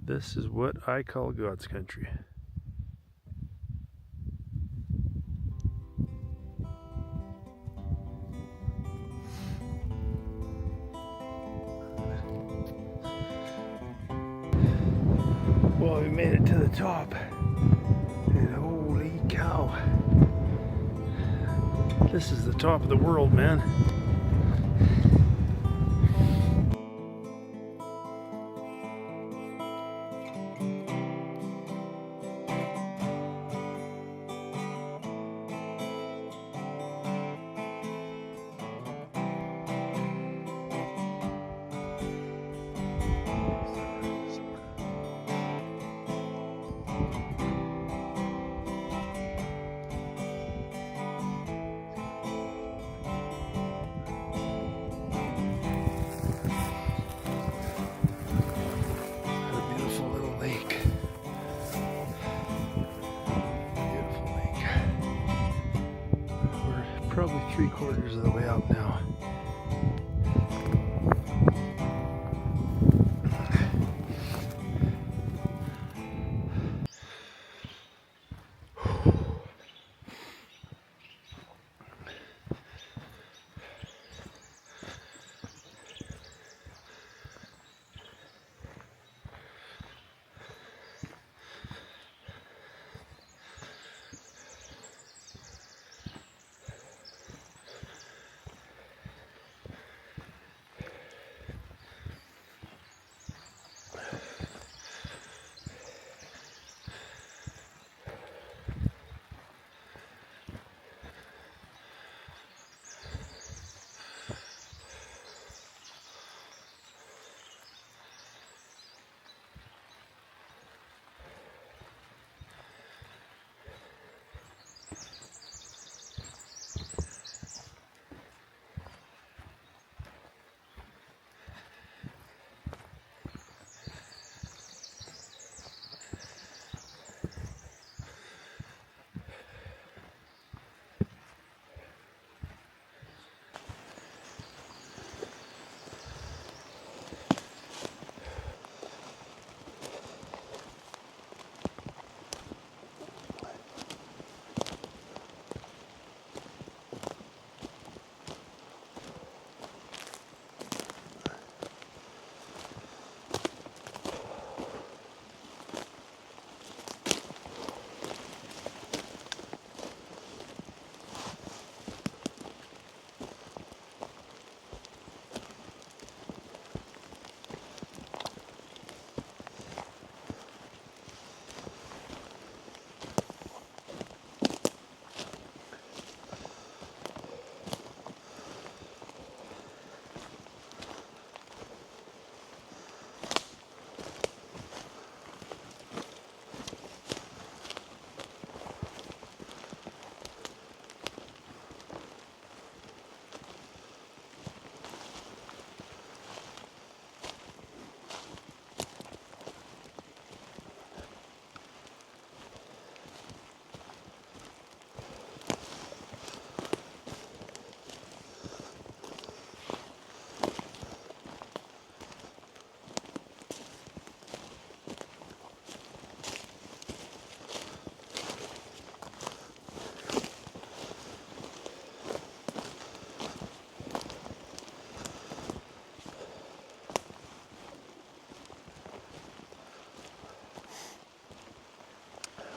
This is what I call God's country. Well, we made it to the top, and holy cow, this is the top of the world, man. Probably 3/4 of the way up now.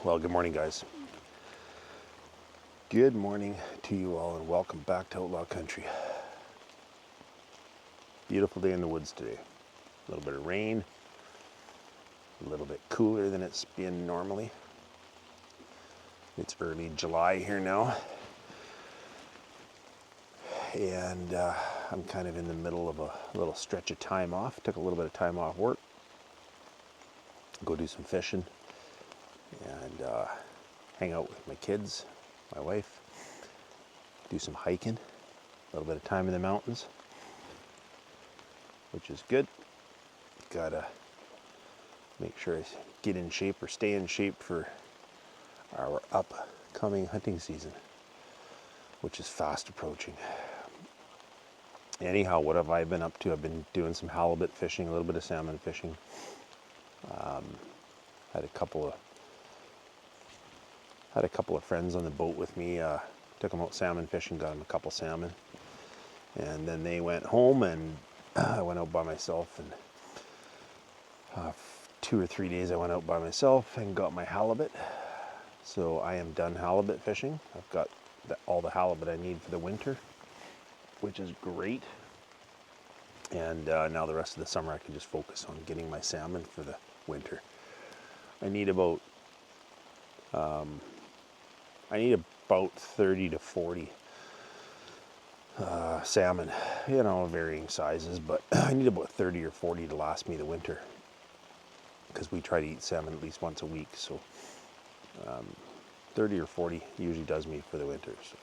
Well, good morning, guys. Good morning to you all, and welcome back to Outlaw Country. Beautiful day in the woods today. A little bit of rain, a little bit cooler than it's been normally. It's early July here now, and I'm kind of in the middle of a little stretch of time off. Took a little bit of time off work, go do some fishing, and hang out with my kids, my wife, do some hiking, a little bit of time in the mountains, which is good. Gotta make sure I get in shape or stay in shape for our upcoming hunting season, which is fast approaching. Anyhow, what have I been up to? I've been doing some halibut fishing, a little bit of salmon fishing. Had a couple of friends on the boat with me. Took them out salmon fishing, got them a couple salmon, and then they went home, and I went out by myself. And 2 or 3 days I went out by myself and got my halibut. So I am done halibut fishing. I've got all the halibut I need for the winter, which is great. And now the rest of the summer I can just focus on getting my salmon for the winter. I need about 30 to 40 salmon, varying sizes, but I need about 30 or 40 to last me the winter, because we try to eat salmon at least once a week. So 30 or 40 usually does me for the winter. So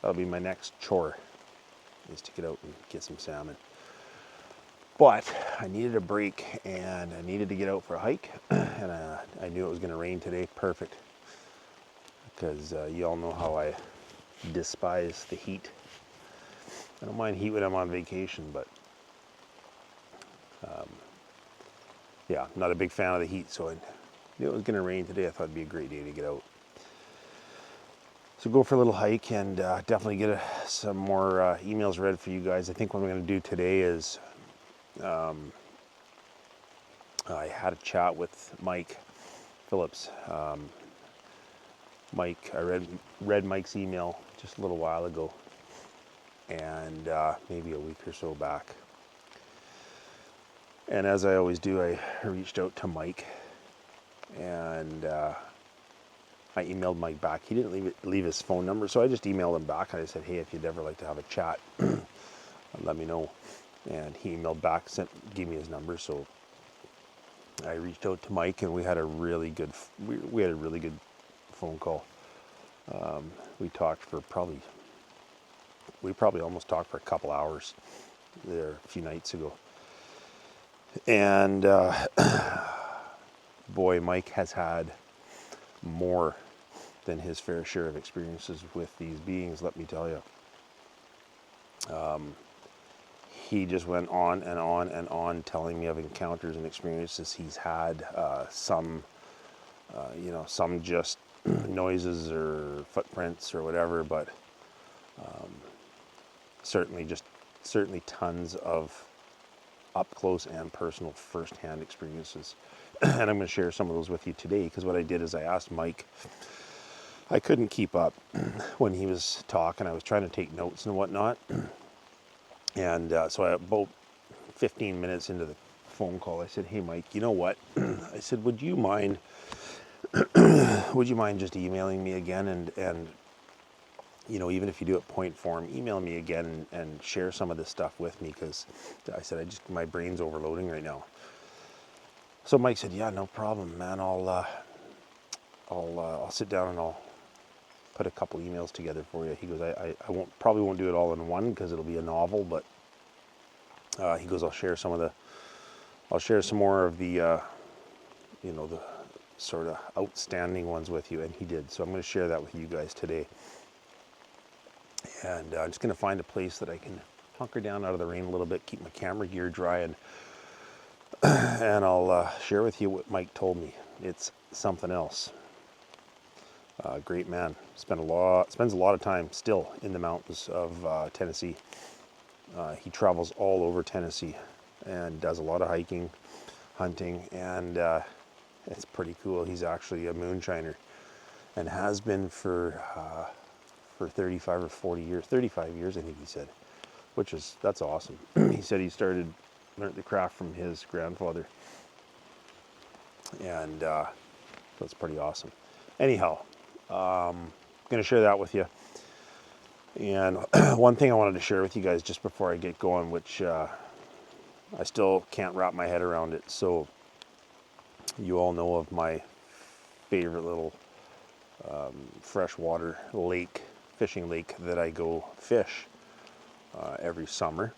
that'll be my next chore, is to get out and get some salmon. But I needed a break, and I needed to get out for a hike, and I knew it was going to rain today. Perfect, because you all know how I despise the heat. I don't mind heat when I'm on vacation, but yeah, not a big fan of the heat, so I knew it was going to rain today. I thought it'd be a great day to get out. So go for a little hike, and definitely get some more emails read for you guys. I think what I'm going to do today is I had a chat with Mike Phillips. Mike, I read Mike's email just a little while ago, and maybe a week or so back. And as I always do, I reached out to Mike, and I emailed Mike back. He didn't leave his phone number, so I just emailed him back, and I said, hey, if you'd ever like to have a chat, let me know. And he emailed back, gave me his number. So I reached out to Mike, and we had a really good phone call. We probably almost talked for a couple hours there a few nights ago. And boy, Mike has had more than his fair share of experiences with these beings, let me tell you. He just went on and on and on telling me of encounters and experiences he's had, some just noises or footprints or whatever, but certainly tons of up close and personal first-hand experiences. And I'm going to share some of those with you today, because what I did is I asked Mike. I couldn't keep up when he was talking. I was trying to take notes and whatnot. And so about 15 minutes into the phone call, I said, hey, Mike, you know what? I said, would you mind just emailing me again, and even if you do it point form, email me again and share some of this stuff with me, because I said, my brain's overloading right now. So Mike said, yeah, no problem, man. I'll sit down and I'll put a couple emails together for you. He goes, I probably won't do it all in one, because it'll be a novel, but he goes, I'll share some more of the the sort of outstanding ones with you. And he did. So I'm going to share that with you guys today. And I'm just going to find a place that I can hunker down out of the rain a little bit, keep my camera gear dry, and I'll share with you what Mike told me. It's something else. Great man. Spends a lot of time still in the mountains of Tennessee. He travels all over Tennessee and does a lot of hiking, hunting, and it's pretty cool. He's actually a moonshiner, and has been for 35 or 40 years, 35 years, I think he said, that's awesome. He said he learned the craft from his grandfather, and that's pretty awesome. Anyhow, I'm going to share that with you. And one thing I wanted to share with you guys just before I get going, which I still can't wrap my head around it. So you all know of my favorite little freshwater fishing lake that I go fish every summer.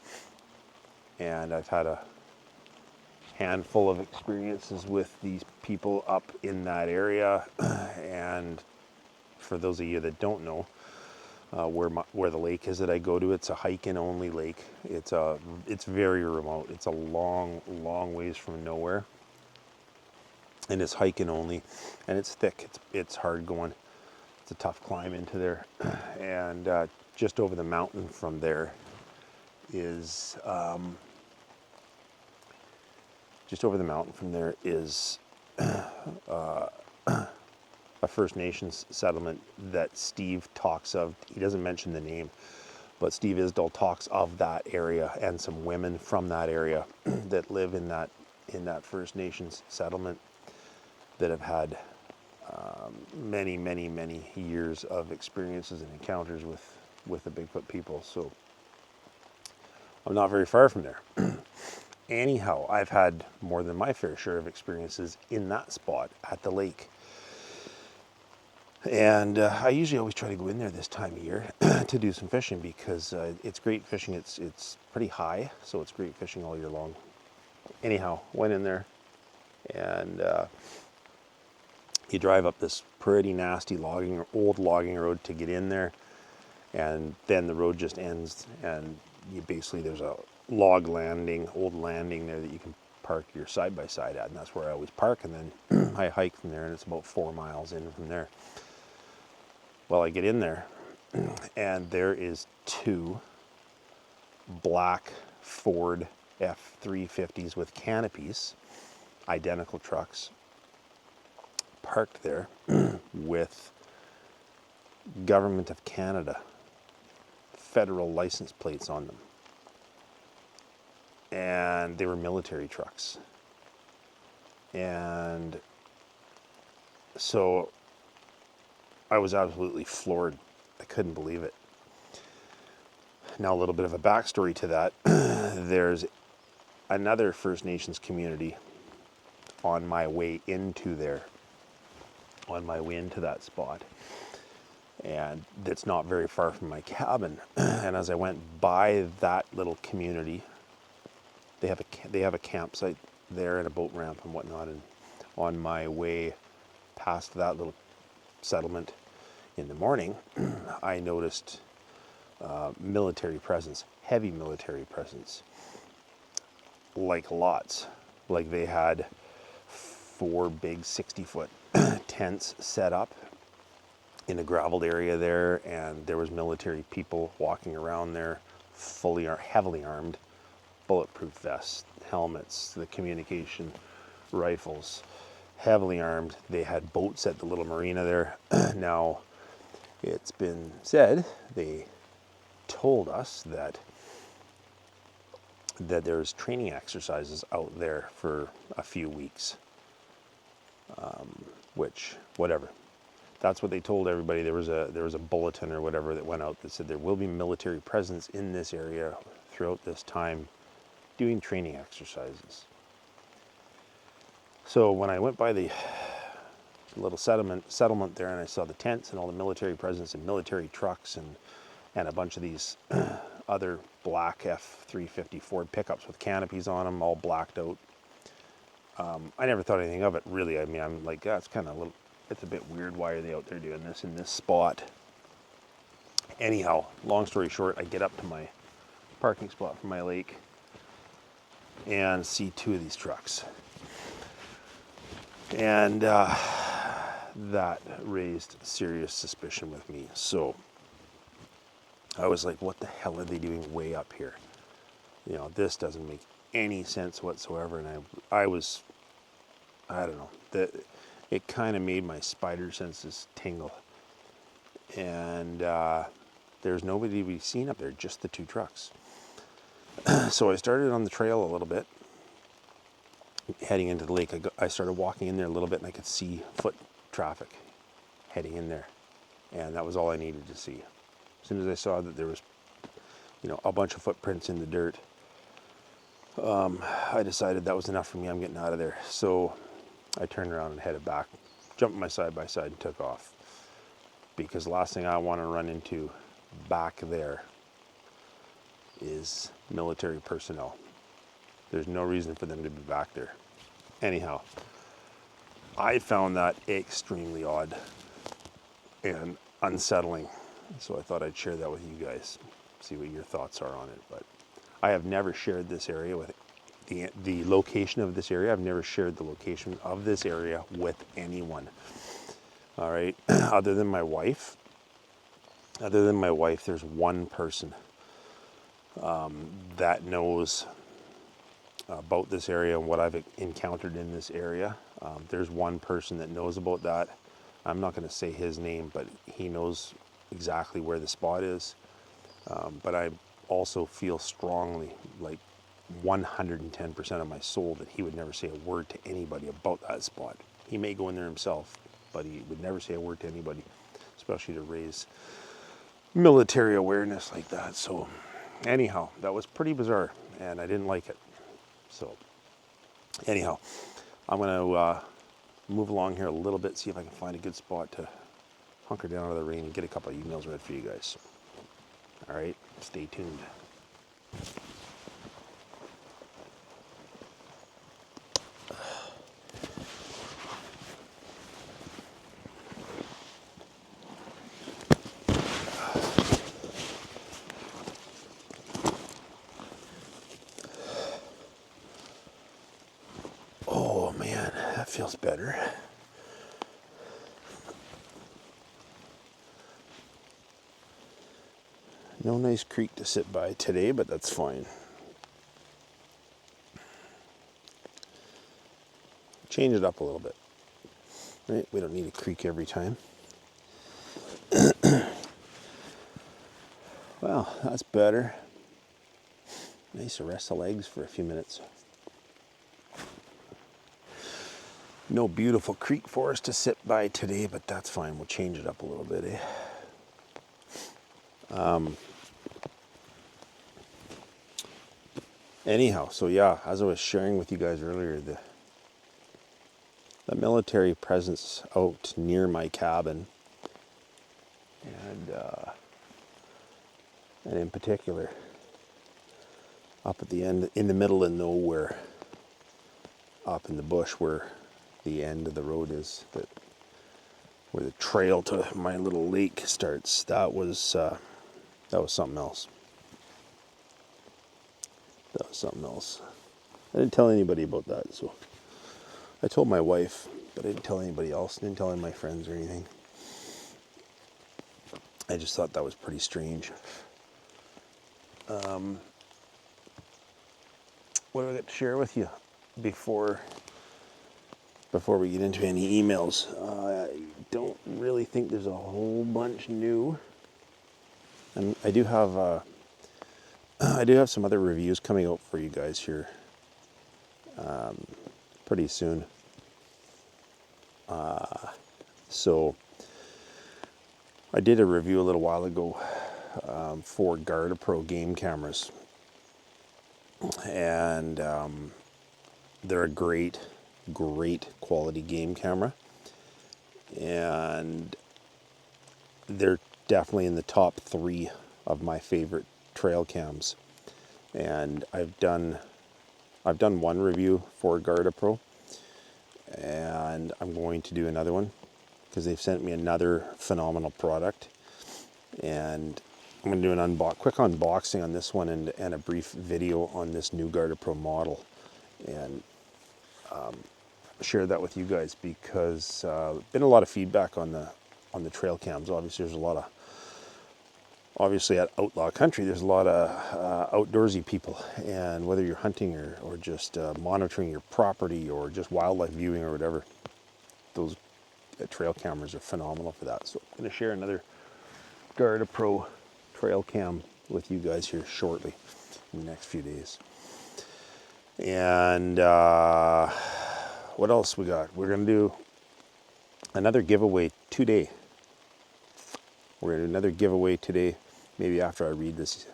And I've had a handful of experiences with these people up in that area. And for those of you that don't know, where the lake is that I go to, it's a hike-in only lake. It's very remote. It's a long ways from nowhere. and it's hiking only, and it's thick. It's hard going. It's a tough climb into there, and just over the mountain from there is a First Nations settlement that Steve talks of. He doesn't mention the name, but Steve Isdall talks of that area and some women from that area that live in that First Nations settlement that have had many, many, many years of experiences and encounters with the Bigfoot people. So I'm not very far from there. Anyhow, I've had more than my fair share of experiences in that spot at the lake. And I usually always try to go in there this time of year to do some fishing, because it's great fishing. It's pretty high, so it's great fishing all year long. Anyhow, went in there, and you drive up this pretty nasty old logging road to get in there, and then the road just ends, and there's a old landing there that you can park your side-by-side at, and that's where I always park, and then I hike from there, and it's about 4 miles in from there. Well, I get in there, and there is 2 black Ford F-350s with canopies, identical trucks, parked there with Government of Canada federal license plates on them. And they were military trucks. And so I was absolutely floored. I couldn't believe it. Now, a little bit of a backstory to that. There's another First Nations community on my way into that spot. And it's not very far from my cabin. And as I went by that little community, they have a campsite there and a boat ramp and whatnot. And on my way past that little settlement in the morning, I noticed military presence, heavy military presence, like lots. Like they had 4 big 60-foot tents set up in a graveled area there, and there was military people walking around there, heavily armed, bulletproof vests, helmets, the communication rifles, heavily armed. They had boats at the little marina there. Now, it's been said, they told us that there's training exercises out there for a few weeks, which, whatever. That's what they told everybody. There was a bulletin or whatever that went out that said there will be military presence in this area throughout this time doing training exercises. So when I went by the little settlement there, and I saw the tents and all the military presence and military trucks and a bunch of these other black F-350 Ford pickups with canopies on them, all blacked out. I never thought anything of it, really. I mean, I'm like, that's kind of it's a bit weird. Why are they out there doing this in this spot? Anyhow, long story short, I get up to my parking spot for my lake and see 2 of these trucks. And that raised serious suspicion with me. So I was like, what the hell are they doing way up here? You know, this doesn't make any sense whatsoever. And I don't know, it kind of made my spider senses tingle. And there's nobody to be seen up there, just the 2 trucks. So I started on the trail a little bit, heading into the lake. I started walking in there a little bit, and I could see foot traffic heading in there. And that was all I needed to see. As soon as I saw that there was, a bunch of footprints in the dirt, I decided that was enough for me. I'm getting out of there. So I turned around and headed back, jumped my side-by-side and took off. Because the last thing I want to run into back there is military personnel. There's no reason for them to be back there. Anyhow, I found that extremely odd and unsettling. So I thought I'd share that with you guys, see what your thoughts are on it. But I have never shared this area with the location of this area. I've never shared the location of this area with anyone. All right, other than my wife. There's one person that knows about this area and what I've encountered in this area. There's one person that knows about that. I'm not going to say his name, but he knows exactly where the spot is. But I also feel strongly, like 110% of my soul, that he would never say a word to anybody about that spot. He may go in there himself, but he would never say a word to anybody, especially to raise military awareness like that. So anyhow, that was pretty bizarre, and I didn't like it. So anyhow, I'm going to move along here a little bit, see if I can find a good spot to hunker down out of the rain and get a couple of emails read for you guys. So, all right, stay tuned. Oh man, that feels better. No nice creek to sit by today, but that's fine. Change it up a little bit. Right? We don't need a creek every time. Well, that's better. Nice to rest the legs for a few minutes. No beautiful creek for us to sit by today, but that's fine. We'll change it up a little bit, eh? Anyhow, so yeah, as I was sharing with you guys earlier, the military presence out near my cabin, and in particular, up at the end, in the middle of nowhere, up in the bush where the end of the road is, where the trail to my little lake starts. That was something else. That was something else. I didn't tell anybody about that, so I told my wife, but I didn't tell anybody else. I didn't tell any of my friends or anything. I just thought that was pretty strange. What do I got to share with you before we get into any emails? I don't really think there's a whole bunch new. And I do have some other reviews coming out for you guys here pretty soon. So I did a review a little while ago for Garda Pro game cameras, and they're a great quality game camera, and they're definitely in the top 3 of my favorite trail cams. And I've done one review for Garda Pro, and I'm going to do another one because they've sent me another phenomenal product, and I'm going to do an quick unboxing on this one and a brief video on this new Garda Pro model, and share that with you guys, because been a lot of feedback on the trail cams. Obviously at Outlaw Country, there's a lot of outdoorsy people, and whether you're hunting or just monitoring your property or just wildlife viewing or whatever, those trail cameras are phenomenal for that. So I'm going to share another Garda Pro trail cam with you guys here shortly in the next few days. And what else we got? We're going to do another giveaway today. We're going to do another giveaway today, maybe after I read these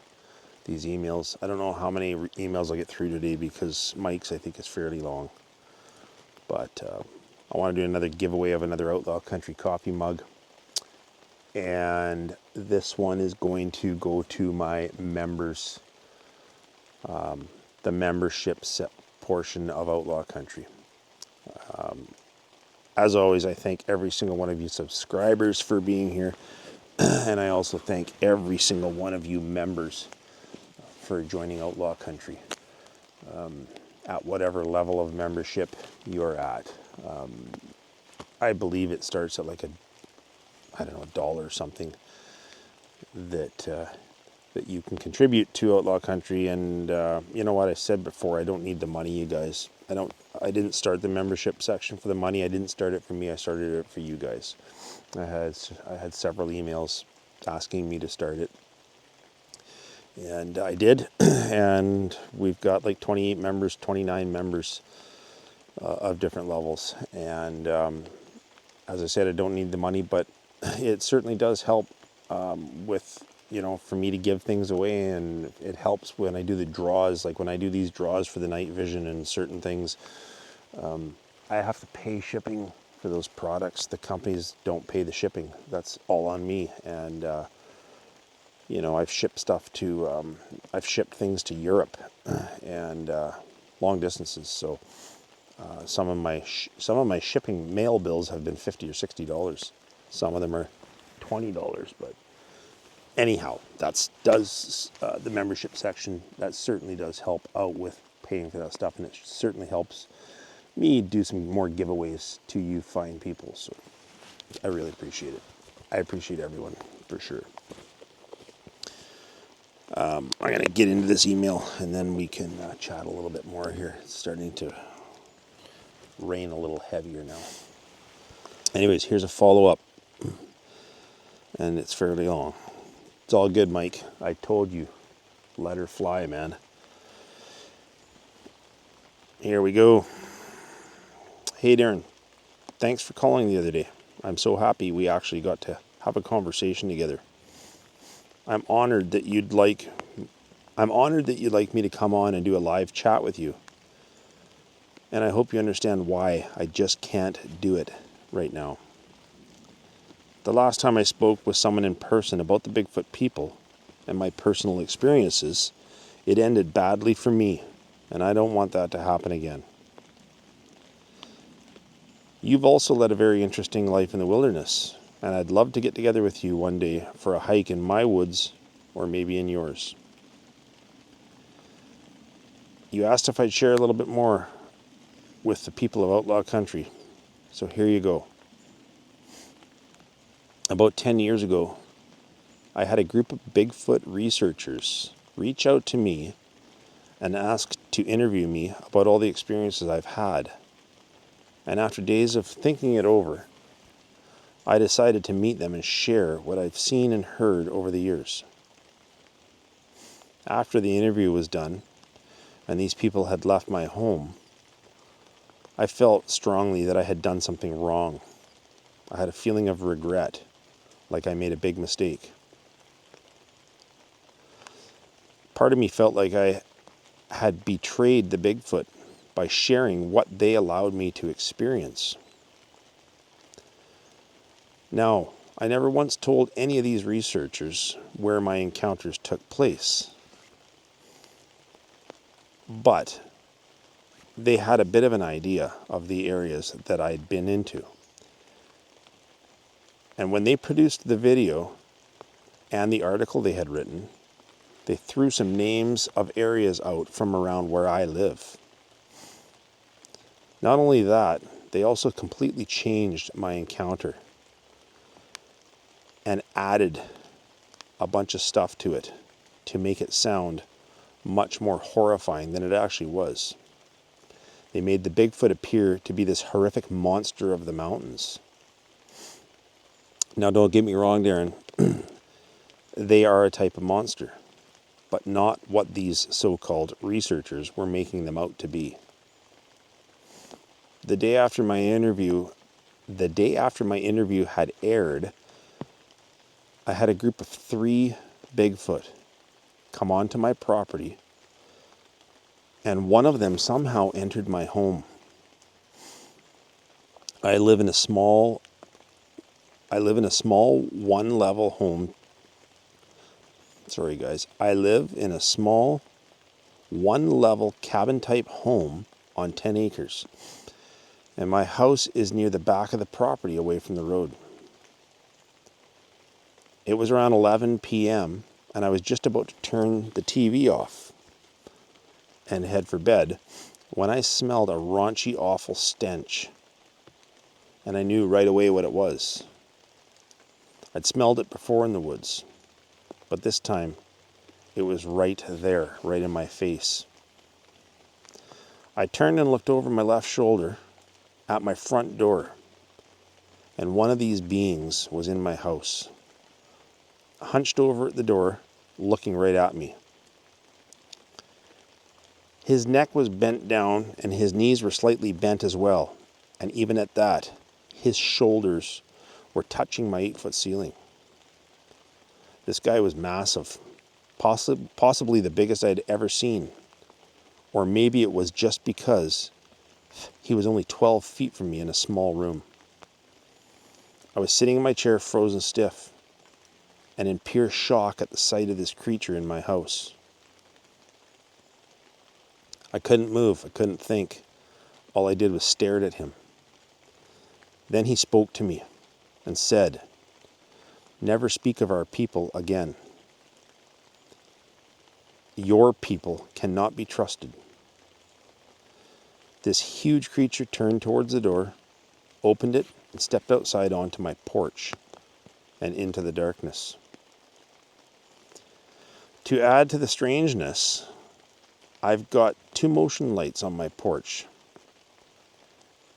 emails. I don't know how many emails I'll get through today, because Mike's, I think, is fairly long. But I want to do another giveaway of another Outlaw Country coffee mug. And this one is going to go to my members, the membership portion of Outlaw Country. As always, I thank every single one of you subscribers for being here. And I also thank every single one of you members for joining Outlaw Country. at whatever level of membership you're at. I believe it starts at like I don't know, $1 or something that that you can contribute to Outlaw Country. And you know what I said before, I don't need the money, you guys. I didn't start the membership section for the money. I didn't start it for me. I started it for you guys. I had several emails asking me to start it, and I did. And we've got like 28 members, 29 members of different levels. And as I said, I don't need the money, but it certainly does help with, for me to give things away. And it helps when I do the draws, like when I do these draws for the night vision and certain things. I have to pay shipping for those products. The companies don't pay the shipping. That's all on me. And I've shipped I've shipped things to Europe and long distances. So some of my shipping mail bills have been $50 or $60. Some of them are $20. But anyhow, the membership section, that certainly does help out with paying for that stuff, and it certainly helps me do some more giveaways to you fine people. So I really appreciate it. I appreciate everyone for sure. I'm going to get into this email and then we can chat a little bit more here. It's starting to rain a little heavier now. Anyways, here's a follow-up, and it's fairly long. It's all good, Mike. I told you, let her fly, man. Here we go. Hey, Darren. Thanks for calling the other day. I'm so happy we actually got to have a conversation together. I'm honored that you'd like me to come on and do a live chat with you. And I hope you understand why I just can't do it right now. The last time I spoke with someone in person about the Bigfoot people and my personal experiences, it ended badly for me, and I don't want that to happen again. You've also led a very interesting life in the wilderness, and I'd love to get together with you one day for a hike in my woods or maybe in yours. You asked if I'd share a little bit more with the people of Outlaw Country, so here you go. About 10 years ago, I had a group of Bigfoot researchers reach out to me and ask to interview me about all the experiences I've had. And after days of thinking it over, I decided to meet them and share what I've seen and heard over the years. After the interview was done, and these people had left my home, I felt strongly that I had done something wrong. I had a feeling of regret, like I made a big mistake. Part of me felt like I had betrayed the Bigfoot by sharing what they allowed me to experience. Now, I never once told any of these researchers where my encounters took place, but they had a bit of an idea of the areas that I'd been into. And when they produced the video and the article they had written, they threw some names of areas out from around where I live. Not only that, they also completely changed my encounter and added a bunch of stuff to it to make it sound much more horrifying than it actually was. They made the Bigfoot appear to be this horrific monster of the mountains. Now, don't get me wrong, Darren. They are a type of monster, but not what these so-called researchers were making them out to be. The day after my interview had aired, I had a group of 3 Bigfoot come onto my property, and one of them somehow entered my home. I live in a small one-level home. Sorry, guys. I live in a small one-level cabin-type home on 10 acres. And my house is near the back of the property away from the road. It was around 11 p.m. and I was just about to turn the TV off and head for bed when I smelled a raunchy, awful stench, and I knew right away what it was. I'd smelled it before in the woods, but this time it was right there, right in my face. I turned and looked over my left shoulder at my front door, and one of these beings was in my house, hunched over at the door, looking right at me. His neck was bent down, and his knees were slightly bent as well, and even at that, his shoulders were touching my 8-foot ceiling. This guy was massive, possibly the biggest I'd ever seen, or maybe it was just because he was only 12 feet from me in a small room. I was sitting in my chair, frozen stiff, and in pure shock at the sight of this creature in my house. I couldn't move, I couldn't think. All I did was stare at him. Then he spoke to me and said, "Never speak of our people again. Your people cannot be trusted." This huge creature turned towards the door, opened it, and stepped outside onto my porch and into the darkness. To add to the strangeness, I've got 2 motion lights on my porch.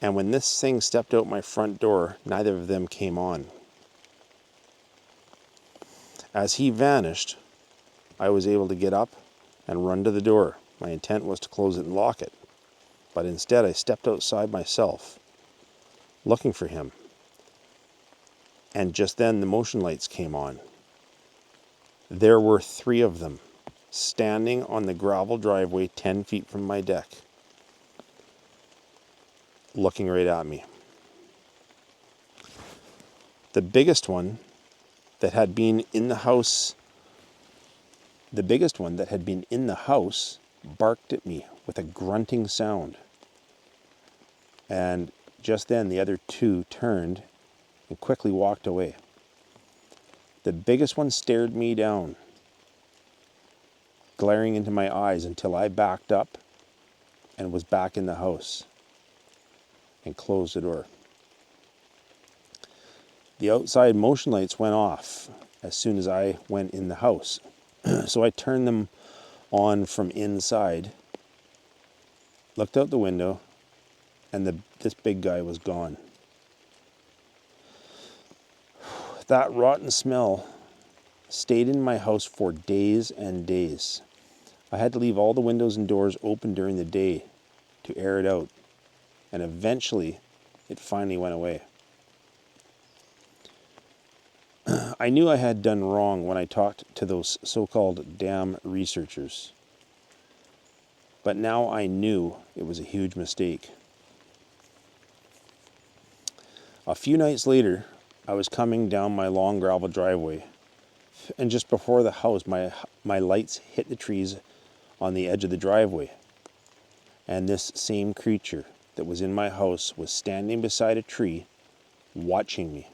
And when this thing stepped out my front door, neither of them came on. As he vanished, I was able to get up and run to the door. My intent was to close it and lock it, but instead I stepped outside myself, looking for him. And just then the motion lights came on. There were 3 of them, standing on the gravel driveway 10 feet from my deck, looking right at me. The biggest one that had been in the house barked at me with a grunting sound. And just then the other 2 turned and quickly walked away. The biggest one stared me down, glaring into my eyes until I backed up and was back in the house and closed the door. The outside motion lights went off as soon as I went in the house. So I turned them on from inside, looked out the window, and this big guy was gone. That rotten smell stayed in my house for days and days. I had to leave all the windows and doors open during the day to air it out, and eventually it finally went away. I knew I had done wrong when I talked to those so-called damn researchers, but now I knew it was a huge mistake. A few nights later, I was coming down my long gravel driveway, and just before the house, my lights hit the trees on the edge of the driveway, and this same creature that was in my house was standing beside a tree, watching me.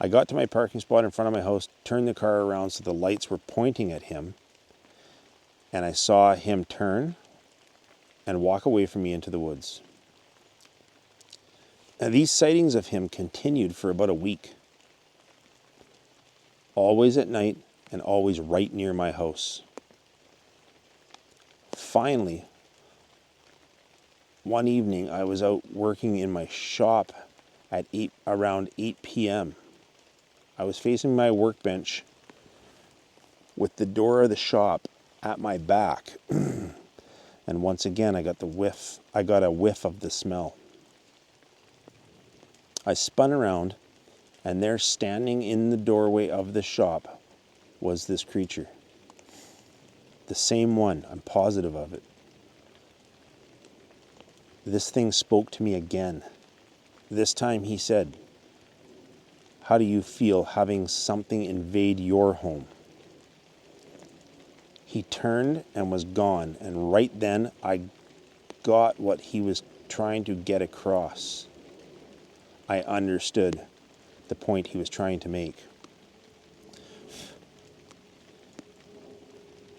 I got to my parking spot in front of my house, turned the car around so the lights were pointing at him, and I saw him turn and walk away from me into the woods. And these sightings of him continued for about a week. Always at night and always right near my house. Finally, one evening I was out working in my shop at around 8 p.m. I was facing my workbench with the door of the shop at my back. And once again I got a whiff of the smell. I spun around, and there, standing in the doorway of the shop, was this creature. The same one, I'm positive of it. This thing spoke to me again. This time he said, "How do you feel having something invade your home?" He turned and was gone, and right then I got what he was trying to get across. I understood the point he was trying to make.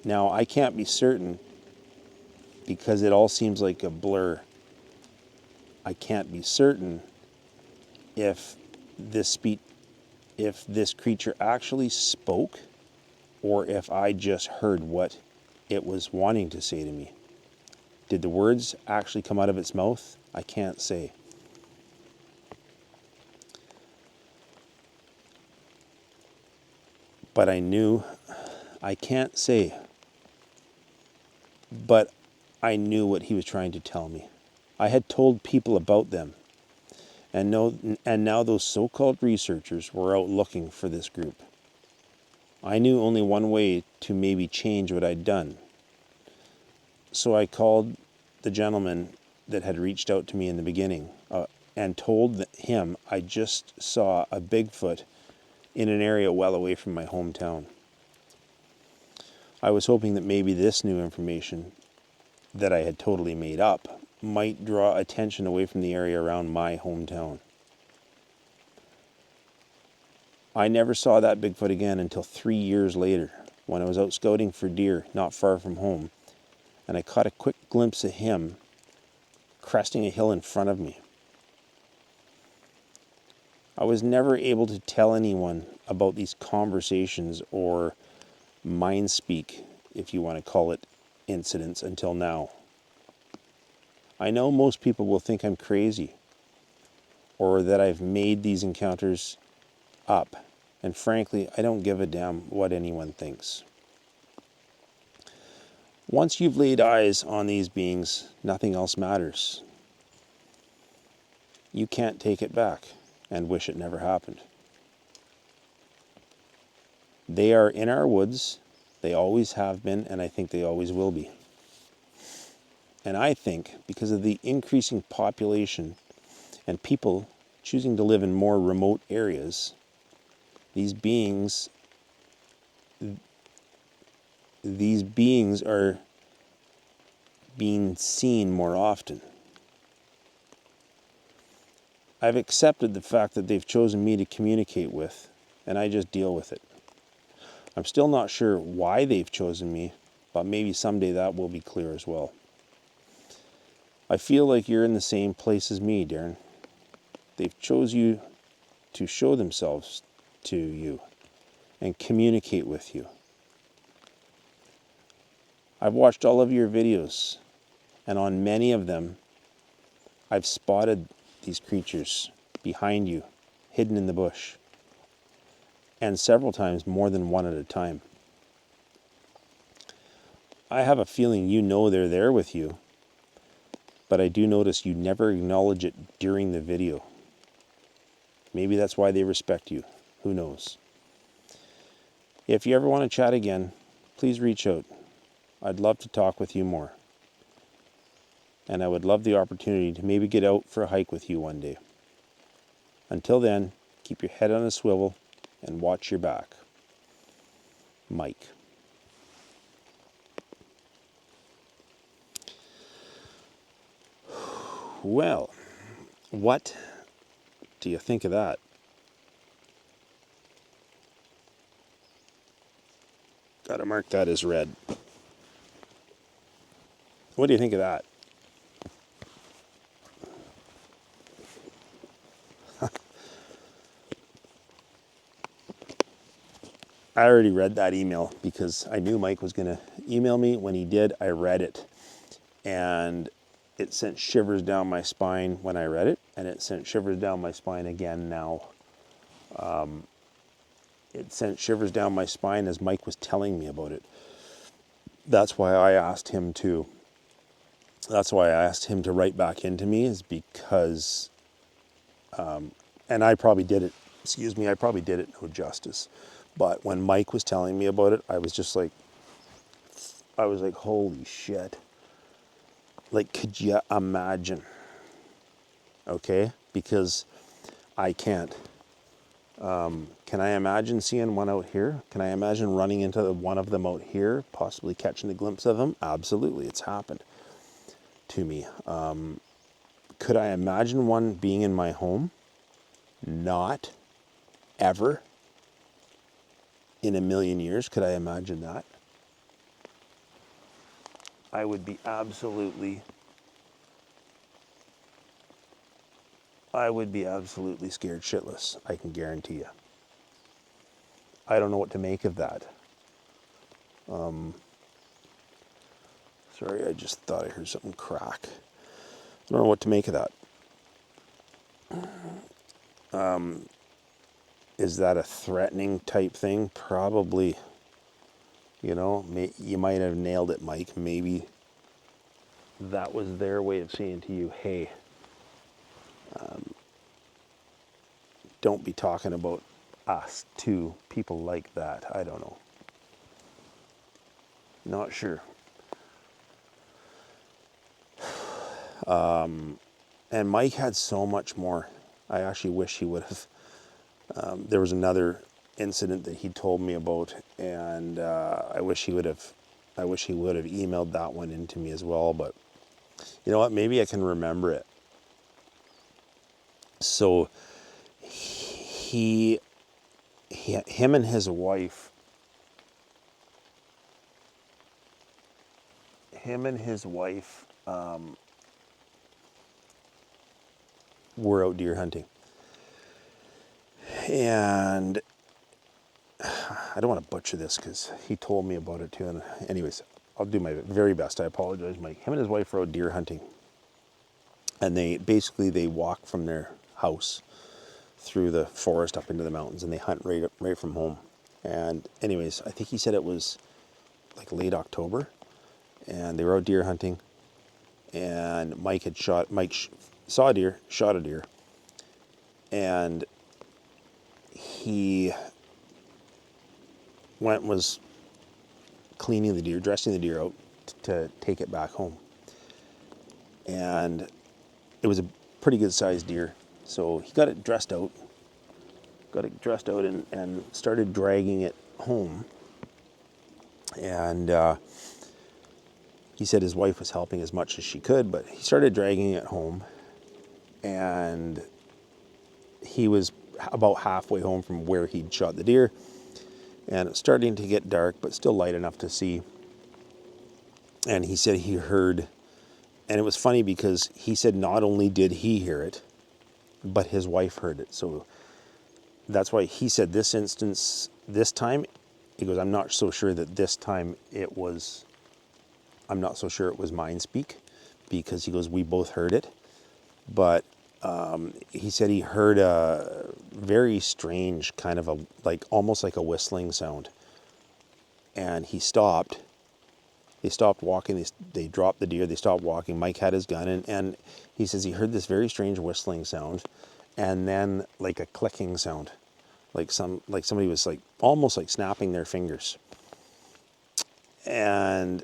Now, I can't be certain because it all seems like a blur. I can't be certain if if this creature actually spoke, or if I just heard what it was wanting to say to me. Did the words actually come out of its mouth? I can't say. But I can't say, but I knew what he was trying to tell me. I had told people about them, and now those so-called researchers were out looking for this group. I knew only one way to maybe change what I'd done. So I called the gentleman that had reached out to me in the beginning and told him I just saw a Bigfoot in an area well away from my hometown. I was hoping that maybe this new information that I had totally made up might draw attention away from the area around my hometown. I never saw that Bigfoot again until 3 years later, when I was out scouting for deer not far from home, and I caught a quick glimpse of him cresting a hill in front of me. I was never able to tell anyone about these conversations or mind speak, if you want to call it, incidents until now. I know most people will think I'm crazy, or that I've made these encounters up, and frankly, I don't give a damn what anyone thinks. Once you've laid eyes on these beings, nothing else matters. You can't take it back and wish it never happened. They are in our woods. They always have been, and I think they always will be. And I think because of the increasing population and people choosing to live in more remote areas, these beings are being seen more often. I've accepted the fact that they've chosen me to communicate with, and I just deal with it. I'm still not sure why they've chosen me, but maybe someday that will be clear as well. I feel like you're in the same place as me, Darren. They've chose you to show themselves to you and communicate with you. I've watched all of your videos, and on many of them, I've spotted these creatures behind you, hidden in the bush, and several times more than one at a time. I have a feeling you know they're there with you, but I do notice you never acknowledge it during the video. Maybe that's why they respect you. Who knows? If you ever want to chat again, please reach out. I'd love to talk with you more. And I would love the opportunity to maybe get out for a hike with you one day. Until then, keep your head on a swivel and watch your back. Mike. Well, what do you think of that? Gotta mark that as red. What do you think of that? I already read that email because I knew Mike was going to email me. When he did, I read it. And it sent shivers down my spine when I read it. And it sent shivers down my spine again now. It sent shivers down my spine as Mike was telling me about it. That's why I asked him to write back into me, is because, and I probably did it no justice. But when Mike was telling me about it, I was like, holy shit. Like, could you imagine? Okay? Because I can't. Can I imagine seeing one out here? Can I imagine running into one of them out here, possibly catching a glimpse of them? Absolutely, it's happened to me. Could I imagine one being in my home? Not ever. In a million years, could I imagine that? I would be absolutely scared shitless, I can guarantee you. I don't know what to make of that. Sorry, I just thought I heard something crack. I don't know what to make of that. Is that a threatening type thing? Probably. You know, you might have nailed it, Mike. Maybe that was their way of saying to you, hey, don't be talking about us to people like that. I don't know. Not sure. And Mike had so much more. I actually wish he would have. There was another incident that he told me about, and I wish he would have emailed that one into me as well. But you know what? Maybe I can remember it. So him and his wife. Were out deer hunting. And I don't want to butcher this because he told me about it too. And anyways, I'll do my very best. I apologize, Mike. Him and his wife were out deer hunting. And they walk from their house through the forest up into the mountains, and they hunt right from home. And anyways, I think he said it was like late October, and they were out deer hunting. And Mike saw a deer, shot a deer, and he was cleaning the deer, dressing the deer out to take it back home. And it was a pretty good sized deer. So he got it dressed out and started dragging it home. And he said his wife was helping as much as she could, but he started dragging it home. And he was about halfway home from where he'd shot the deer. And it was starting to get dark, but still light enough to see. And he said he heard, and it was funny because he said not only did he hear it, but his wife heard it. So that's why he said this time, he goes, I'm not so sure that this time I'm not so sure it was mine speak, because he goes, we both heard it. But he said he heard a very strange kind of almost like a whistling sound. And he stopped. They stopped walking. They dropped the deer. They stopped walking. Mike had his gun, and he says he heard this very strange whistling sound, and then like a clicking sound, like somebody was like almost like snapping their fingers. And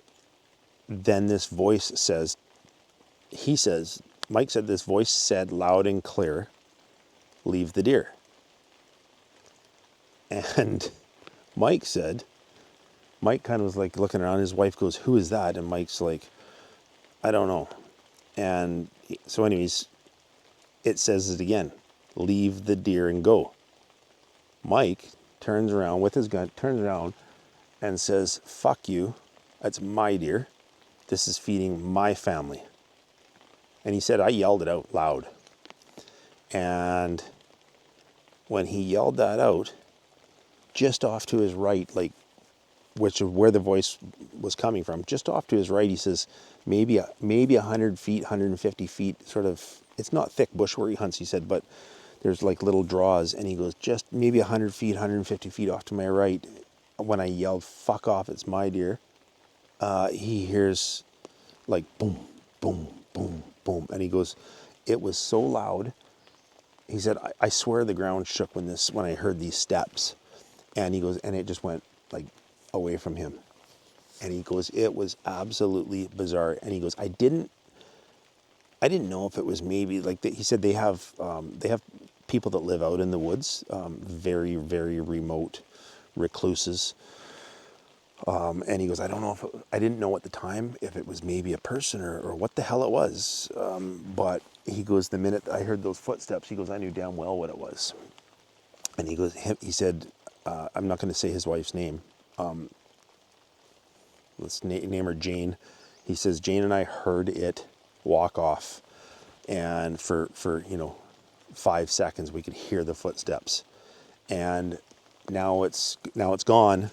then this voice says, Mike said this voice said loud and clear, leave the deer. And Mike kind of was like looking around. His wife goes, who is that? And Mike's like, I don't know. And so anyways, it says it again, leave the deer and go. Mike turns around with his gun, and says, fuck you. That's my deer. This is feeding my family. And he said, I yelled it out loud. And when he yelled that out, just off to his right, which is where the voice was coming from, just off to his right, he says, maybe 100 feet, 150 feet, sort of, it's not thick bush where he hunts, he said, but there's like little draws. And he goes, just maybe 100 feet, 150 feet off to my right, when I yelled, fuck off, it's my deer, he hears like boom, boom, boom, boom. And he goes, it was so loud. He said, I swear the ground shook when I heard these steps. And he goes, and it just went like away from him. And he goes, it was absolutely bizarre. And he goes, I didn't know if it was maybe like he said they have people that live out in the woods, very, very remote recluses. And he goes, I don't know I didn't know at the time if it was maybe a person or what the hell it was. But he goes, the minute I heard those footsteps, he goes, I knew damn well what it was. And he said, I'm not going to say his wife's name. Let's name her Jane. He says, Jane and I heard it walk off. And for 5 seconds, we could hear the footsteps. And now it's gone.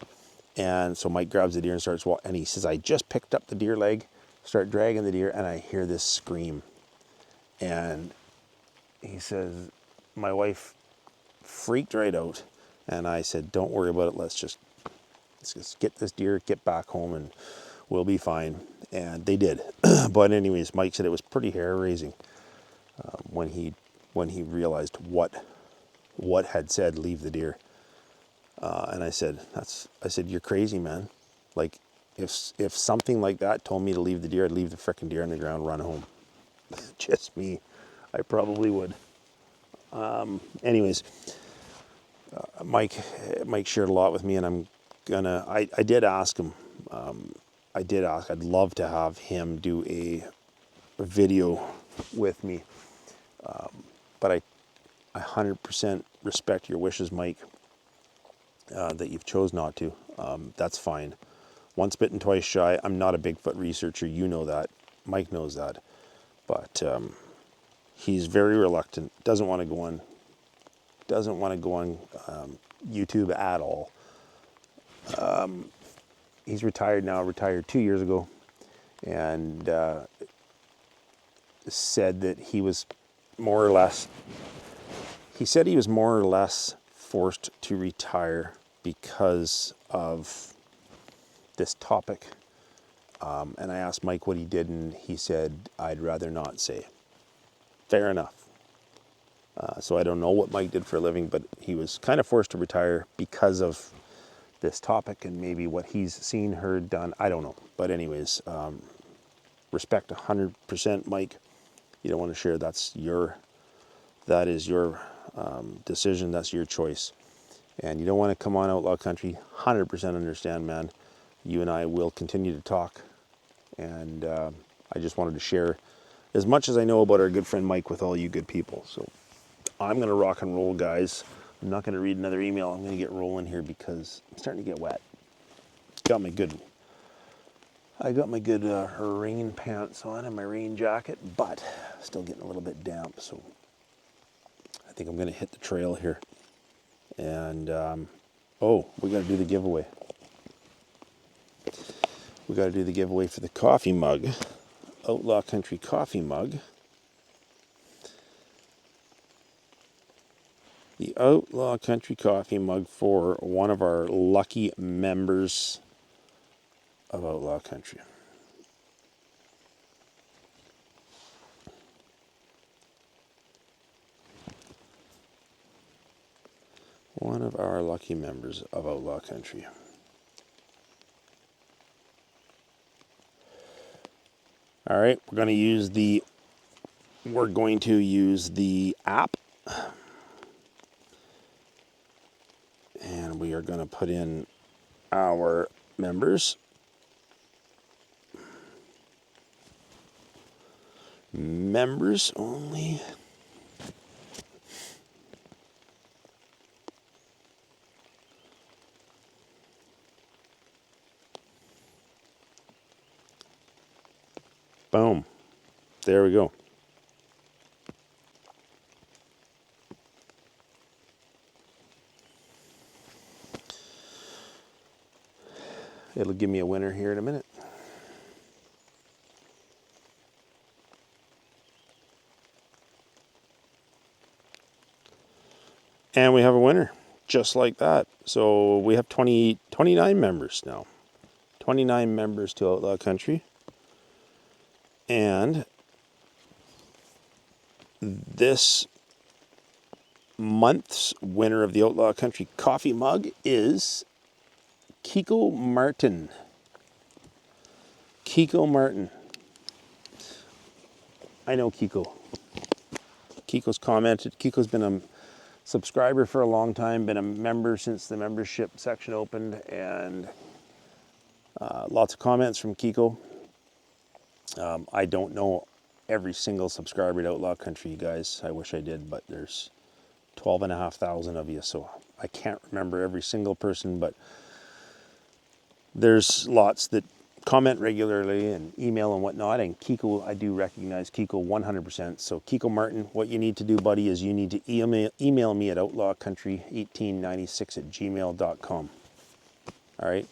And so Mike grabs the deer and starts walking. And he says, I just picked up the deer leg, start dragging the deer, and I hear this scream. And he says, my wife freaked right out. And I said, don't worry about it. Let's just get this deer, get back home, and we'll be fine. And they did. But anyways, Mike said it was pretty hair-raising when he realized what had said, leave the deer. And I said, you're crazy, man. Like, if something like that told me to leave the deer, I'd leave the frickin' deer on the ground, run home. Just me. I probably would. Anyways, Mike shared a lot with me, and I did ask him. I'd love to have him do a video with me. But I 100% respect your wishes, Mike, that you've chose not to. That's fine. Once bitten, twice shy. I'm not a Bigfoot researcher. You know that. Mike knows that. But he's very reluctant. Doesn't want to go on YouTube at all. He's retired now. Retired 2 years ago, and said that he was more or less. He said he was more or less forced to retire because of this topic. And I asked Mike what he did, and he said, I'd rather not say. Fair enough. So I don't know what Mike did for a living, but he was kind of forced to retire because of this topic and maybe what he's seen, heard, done. I don't know. But anyways, respect 100%, Mike. You don't want to share. That is your decision. That's your choice. And you don't want to come on Outlaw Country. 100% understand, man. You and I will continue to talk. And I just wanted to share as much as I know about our good friend Mike with all you good people. So I'm going to rock and roll, guys. I'm not going to read another email. I'm going to get rolling here because I'm starting to get wet. I got my good rain pants on and my rain jacket, but still getting a little bit damp. So I think I'm going to hit the trail here. And, we got to do the giveaway. We got to do the giveaway for the coffee mug, Outlaw Country coffee mug. The Outlaw Country coffee mug for one of our lucky members of Outlaw Country. One of our lucky members of Outlaw Country. All right, we're going to use the app. And we are going to put in our members. Members only. Boom. There we go. It'll give me a winner here in a minute. And we have a winner, just like that. So we have 29 members now. 29 members to Outlaw Country. And this month's winner of the Outlaw Country coffee mug is Kiko Martin. Kiko Martin. I know Kiko. Kiko's commented. Kiko's been a subscriber for a long time, been a member since the membership section opened, and lots of comments from Kiko. I don't know every single subscriber to Outlaw Country, you guys. I wish I did, but there's 12,500 of you, so I can't remember every single person, but there's lots that comment regularly and email and whatnot. And Kiko, I do recognize Kiko 100%. So Kiko Martin, what you need to do, buddy, is you need to email me at outlawcountry1896@gmail.com. All right,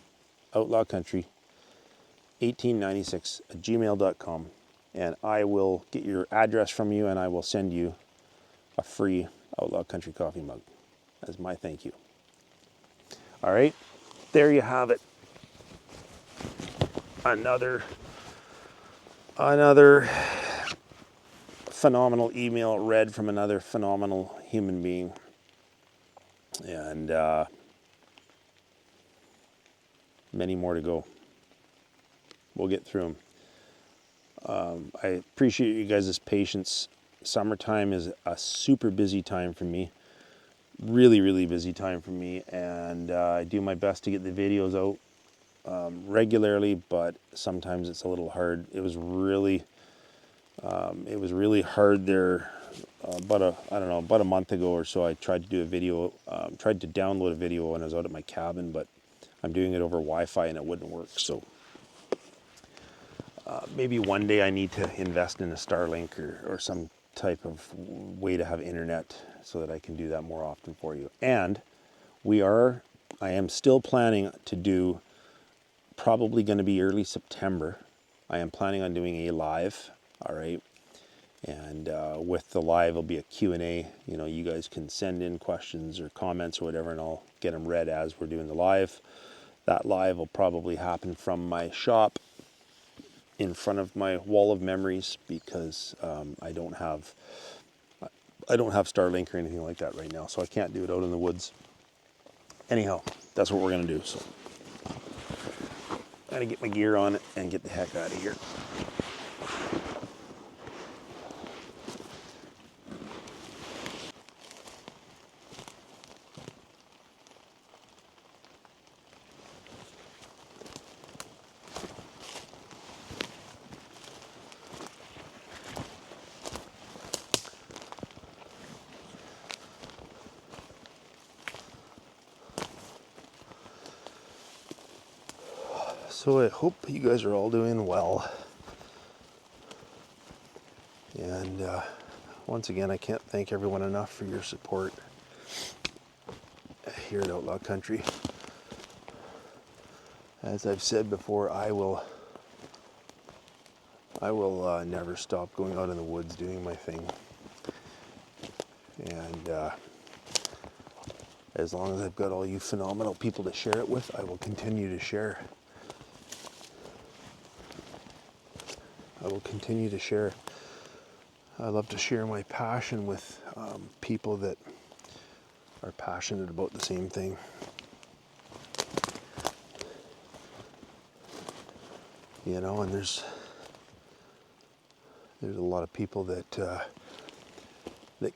outlawcountry1896@gmail.com, and I will get your address from you, and I will send you a free Outlaw Country coffee mug as my thank you. All right, there you have it. Another phenomenal email read from another phenomenal human being, and many more to go. We'll get through them. I appreciate you guys' patience. Summertime is a super busy time for me. Really busy time for me, and I do my best to get the videos out regularly, but sometimes it's a little hard. It was really hard there about a month ago or so. I tried to do a video, tried to download a video when I was out at my cabin, but I'm doing it over Wi-Fi and it wouldn't work. So maybe one day I need to invest in a Starlink or some type of way to have internet so that I can do that more often for you. And I am still planning to do, probably going to be early September. I am planning on doing a live, all right? And with the live, it'll be a Q&A. You know, you guys can send in questions or comments or whatever, and I'll get them read as we're doing the live. That live will probably happen from my shop in front of my wall of memories, because I don't have Starlink or anything like that right now, so I can't do it out in the woods. Anyhow, that's what we're gonna do. So I gotta get my gear on it and get the heck out of here. So I hope you guys are all doing well. And once again, I can't thank everyone enough for your support here at Outlaw Country. As I've said before, I will never stop going out in the woods doing my thing. And as long as I've got all you phenomenal people to share it with, I will continue to share. I will continue to share. I love to share my passion with people that are passionate about the same thing. You know, and there's a lot of people that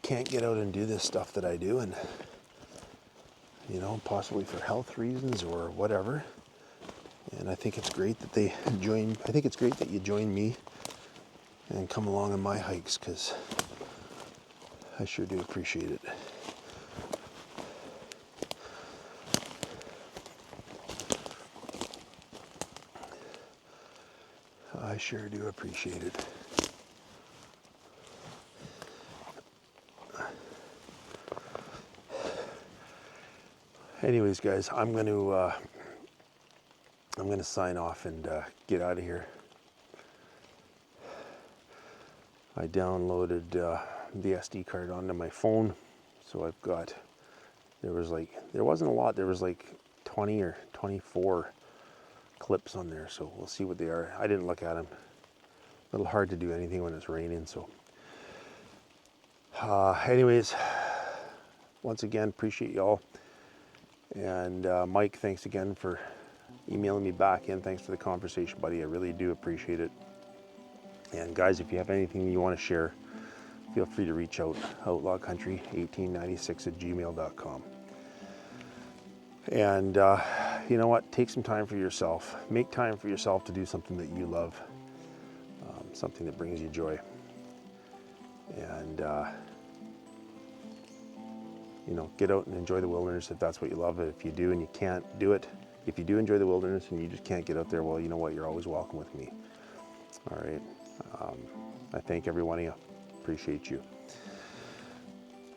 can't get out and do this stuff that I do, and you know, possibly for health reasons or whatever. And I think it's great that they join. I think it's great that you join me and come along on my hikes, because I sure do appreciate it. I sure do appreciate it. Anyways, guys, I'm going to sign off and get out of here. I downloaded the SD card onto my phone, so I've got, there wasn't a lot, there was like 20 or 24 clips on there, so we'll see what they are. I didn't look at them. A little hard to do anything when it's raining, so. Anyways, once again, appreciate y'all. And Mike, thanks again for emailing me back in. Thanks for the conversation, buddy. I really do appreciate it. And guys, if you have anything you want to share, feel free to reach out, outlawcountry1896@gmail.com. And you know what? Take some time for yourself. Make time for yourself to do something that you love, something that brings you joy. And you know, get out and enjoy the wilderness if that's what you love. If you do and you can't do it, if you do enjoy the wilderness and you just can't get out there, well, you know what? You're always welcome with me. All right. I thank every one of you. Appreciate you.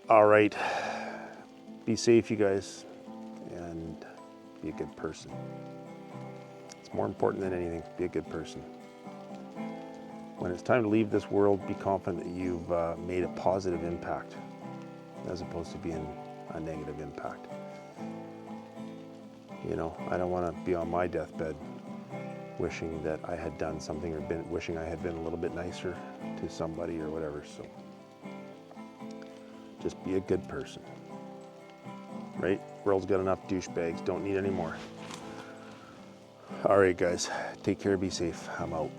All right. Be safe, you guys, and be a good person. It's more important than anything. Be a good person. When it's time to leave this world, be confident that you've made a positive impact as opposed to being a negative impact. You know, I don't want to be on my deathbed wishing that I had done something or wishing I had been a little bit nicer to somebody or whatever. So just be a good person, right? World's got enough douchebags. Don't need any more. All right, guys. Take care. Be safe. I'm out.